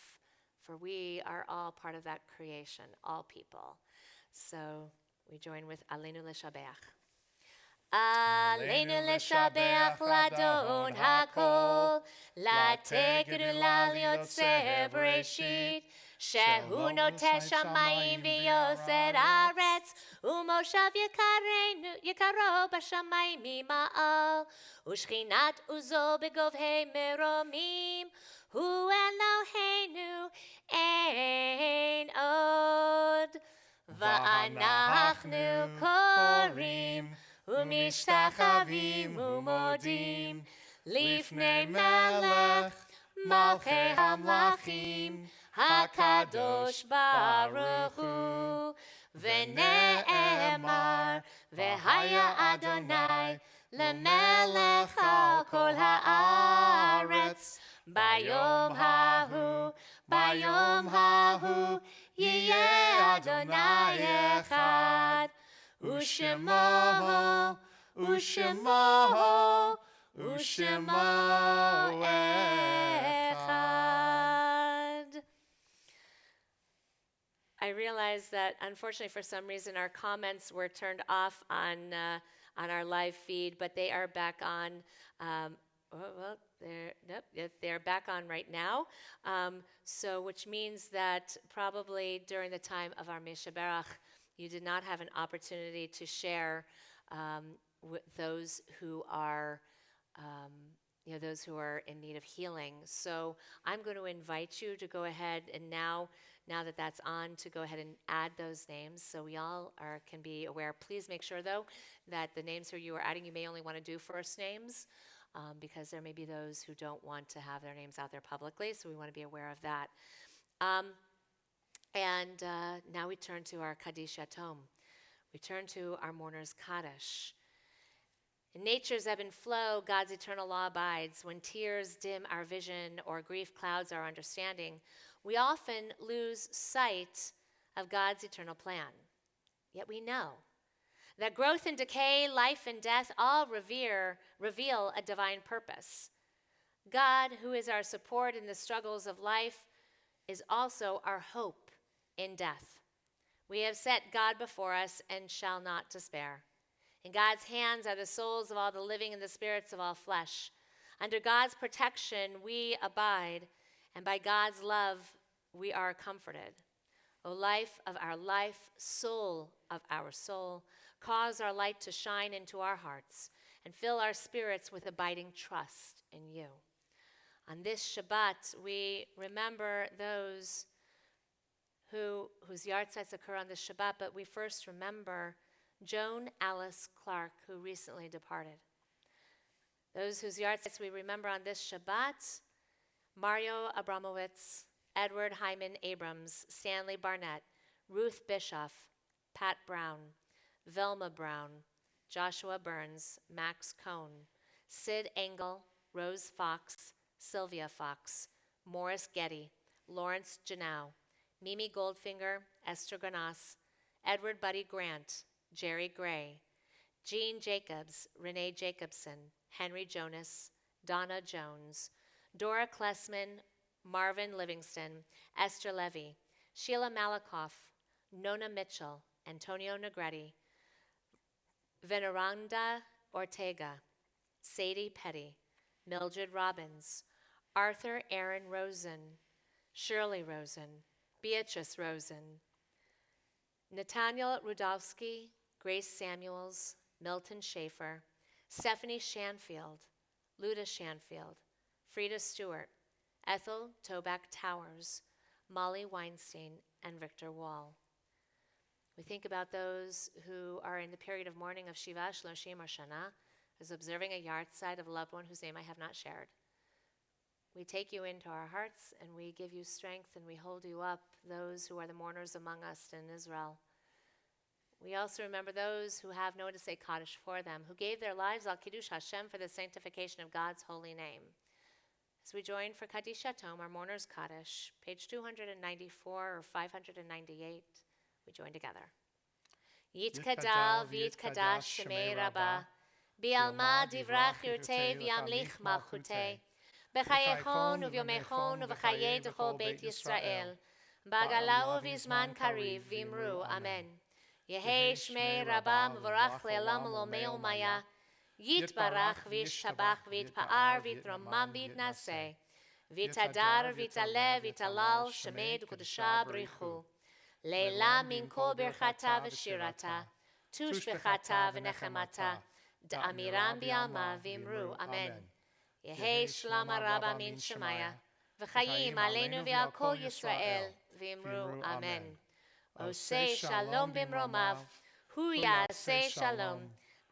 For we are all part of that creation, all people. So we join with Aleinu l'shabach. Aleinu l'shabach l'adon hakol, l'tegru l'yotzer b'reshit, shehu noteh shamayim v'yoser aretz, umoshav yikaro b'shamayim mima'al, u'shchinat uzo b'govhei meromim, hu Eloheinu ein od, va'anachnu korim, ומשתחווים ומודים לפני מלך מלכי המלכים הקדוש ברוך הוא ונאמר והיה אדוני למלך על כל הארץ ביום ההוא יהיה אדוני אחד Ushemo echad. I realize that, unfortunately, for some reason, our comments were turned off on our live feed, but they are back on. They're back on right now. So, which means that probably during the time of our Mishaberach, you did not have an opportunity to share with those who are, those who are in need of healing. So I'm going to invite you to go ahead and now that that's on, to go ahead and add those names so we all can be aware. Please make sure, though, that the names who you are adding, you may only want to do first names because there may be those who don't want to have their names out there publicly, so we want to be aware of that. And now we turn to our Kaddish Yatom. We turn to our mourner's Kaddish. In nature's ebb and flow, God's eternal law abides. When tears dim our vision or grief clouds our understanding, we often lose sight of God's eternal plan. Yet we know that growth and decay, life and death all reveal a divine purpose. God, who is our support in the struggles of life, is also our hope in death. We have set God before us and shall not despair. In God's hands are the souls of all the living and the spirits of all flesh. Under God's protection we abide, and by God's love we are comforted. O life of our life, soul of our soul, cause our light to shine into our hearts and fill our spirits with abiding trust in you. On this Shabbat, we remember those whose yahrzeits occur on this Shabbat, but we first remember Joan Alice Clark, who recently departed. Those whose yahrzeits we remember on this Shabbat: Mario Abramowitz, Edward Hyman Abrams, Stanley Barnett, Ruth Bischoff, Pat Brown, Velma Brown, Joshua Burns, Max Cohn, Sid Engel, Rose Fox, Sylvia Fox, Morris Getty, Lawrence Janau, Mimi Goldfinger, Esther Granas, Edward Buddy Grant, Jerry Gray, Jean Jacobs, Renee Jacobson, Henry Jonas, Donna Jones, Dora Klessman, Marvin Livingston, Esther Levy, Sheila Malakoff, Nona Mitchell, Antonio Negretti, Veneranda Ortega, Sadie Petty, Mildred Robbins, Arthur Aaron Rosen, Shirley Rosen, Beatrice Rosen, Nathaniel Rudowski, Grace Samuels, Milton Schaefer, Stephanie Shanfield, Luda Shanfield, Frida Stewart, Ethel Toback Towers, Molly Weinstein, and Victor Wall. We think about those who are in the period of mourning of Shiva, Shloshim, or Shana, as observing a yahrzeit of a loved one whose name I have not shared. We take you into our hearts, and we give you strength, and we hold you up, those who are the mourners among us in Israel. We also remember those who have no one to say Kaddish for them, who gave their lives al Kiddush Hashem for the sanctification of God's holy name. As we join for Kaddish Yatom, our mourner's Kaddish, page 294 or 598, we join together. Yitkadal v'yitkadash shemei Rabbah, bi'alma divrach yurtei v'yamlich malchutei, b'chayechon uvyomechon uv'chayei d'chol Beit Yisrael, b'agala uv'izman kariv v'imru, amen. Yehei shmei Rabbah mevorach le'elam l'omei umaya, yitbarach v'yishtabach v'yitpa'ar v'yitromam v'yitnaseh, v'yitadar v'yitaleh v'yitalal shemei d'kodesha b'richu, leila min kol birchata v'shirata, tushbechata v'nechemata, da'amiram bi'alma v'imru, amen. Yehei shlama Rabbah min shemaya, v'chayim aleinu v'al kol Yisrael, v'imru, amen. Osei shalom b'mromav, hu ya'aseh shalom,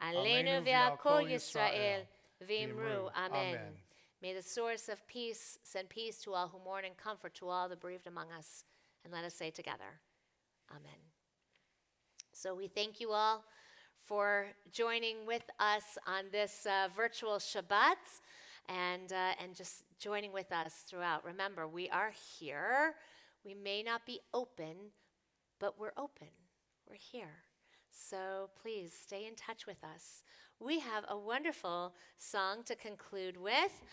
aleinu v'al kol Yisrael, v'imru, amen. May the source of peace send peace to all who mourn and comfort to all the bereaved among us. And let us say together, amen. So we thank you all for joining with us on this virtual Shabbat and just joining with us throughout. Remember, we are here. We may not be open, but we're open. We're here. So please stay in touch with us. We have a wonderful song to conclude with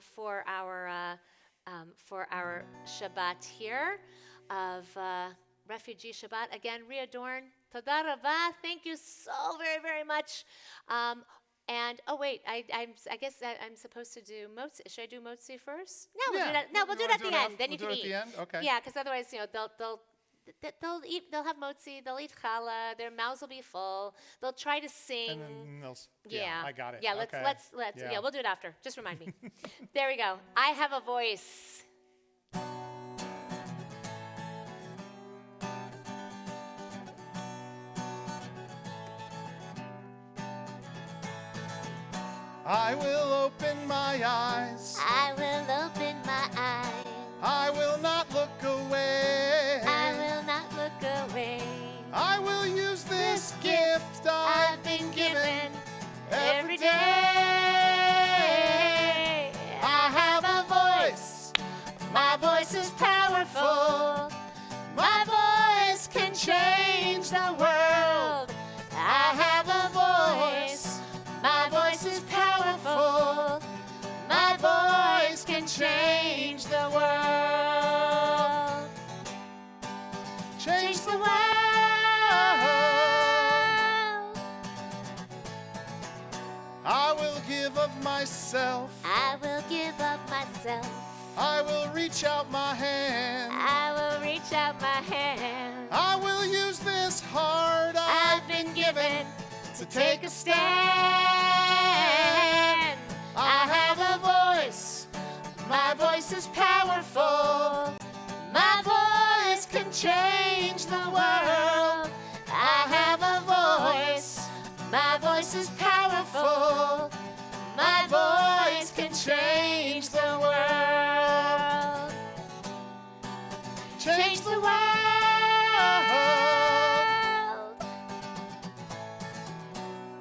for our Shabbat here of Refugee Shabbat. Again, Readorn, Toda Rabah. Thank you so very, very much. And oh wait, I guess I'm supposed to do motzi. Should I do motzi first? No, we'll do that. No, we'll do it at the end. Then you can eat. At the end? Okay. Yeah, because otherwise, they'll eat. They'll have motzi. They'll eat challah. Their mouths will be full. They'll try to sing. And then they'll, I got it. Yeah, okay. let's. Yeah, we'll do it after. Just remind me. There we go. I have a voice. I will open my eyes. I will open my eyes. I will not look away. I will not look away. I will use this gift I've been given every day. I have a voice. My voice is powerful. My voice give of myself. I will give of myself. I will reach out my hand. I will reach out my hand. I will use this heart I've been given to take a stand. I have a voice. My voice is powerful. My voice can change the world. I have a voice. My voice is powerful. My voice can change the world. Change the world.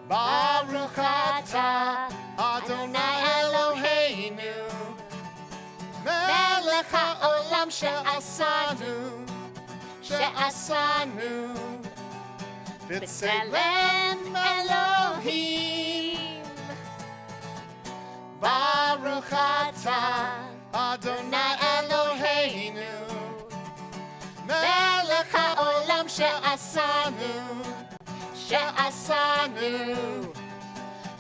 Baruch atah Adonai Eloheinu Melech haolam she'asanu B'Tselem Elohim. Baruch atah Adonai Eloheinu Melech haolam she'asanu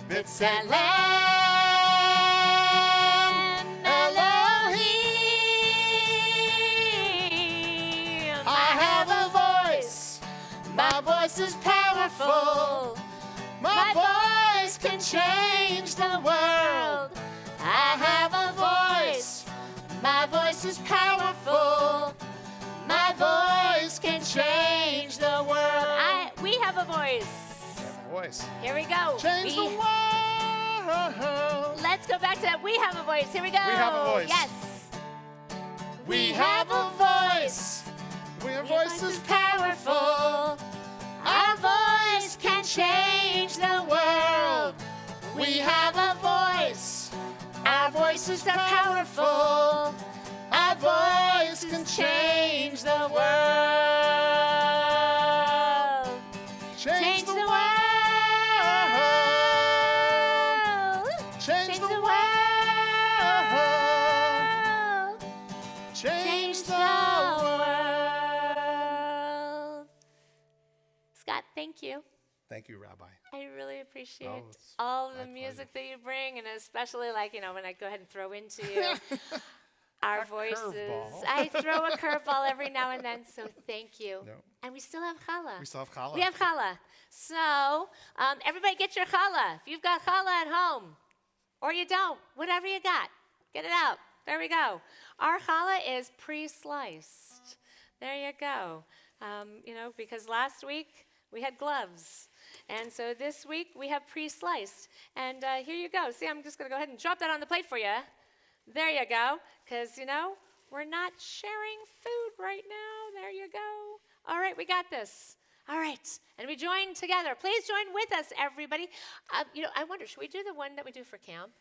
B'Tselem Elohim. I have a voice. My voice is powerful. My voice can change the world. I have a voice. My voice is powerful. My voice can change the world. We have a voice. Voice. Here we go. Change the world. Let's go back to that. We have a voice. Here we go. We have a voice. Yes. We have a voice. Our voice is powerful. Our voice can change the world. We have a voice. Our voice is powerful. Our voice can change the world. Change the world. Change the world. Change the world. Scott, thank you. Thank you, Rabbi. I really appreciate it's all the my music that you bring, and especially when I go ahead and throw into you our voices. curveball. I throw a curveball every now and then, so thank you. No. And we still have challah. We still have challah. We have challah. So everybody get your challah. If you've got challah at home, or you don't, whatever you got, get it out. There we go. Our challah is pre-sliced. There you go. Because last week we had gloves. And so this week we have pre-sliced. And here you go. See, I'm just going to go ahead and drop that on the plate for you. There you go. Because, we're not sharing food right now. There you go. All right, we got this. All right. And we join together. Please join with us, everybody. I wonder, should we do the one that we do for camp?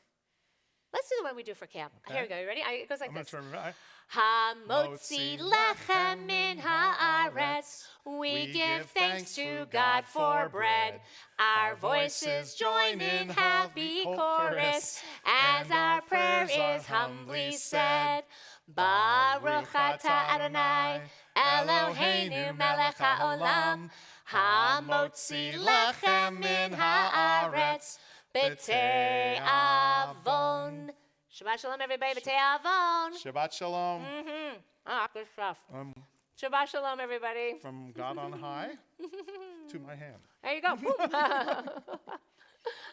Let's do the one we do for camp. Okay. Here we go. You ready? It goes like I'm this. going to remember. Hamotzi lechem min haaretz. We give thanks to God for bread. Our voices join in happy chorus as our prayer is humbly said. Baruch atah Adonai Eloheinu melech haolam. Hamotzi lechem min haaretz. B'tei avon. Shabbat shalom, everybody. B'tei avon. Shabbat shalom. Good stuff. Shabbat shalom, everybody. From God on high to my hand. There you go.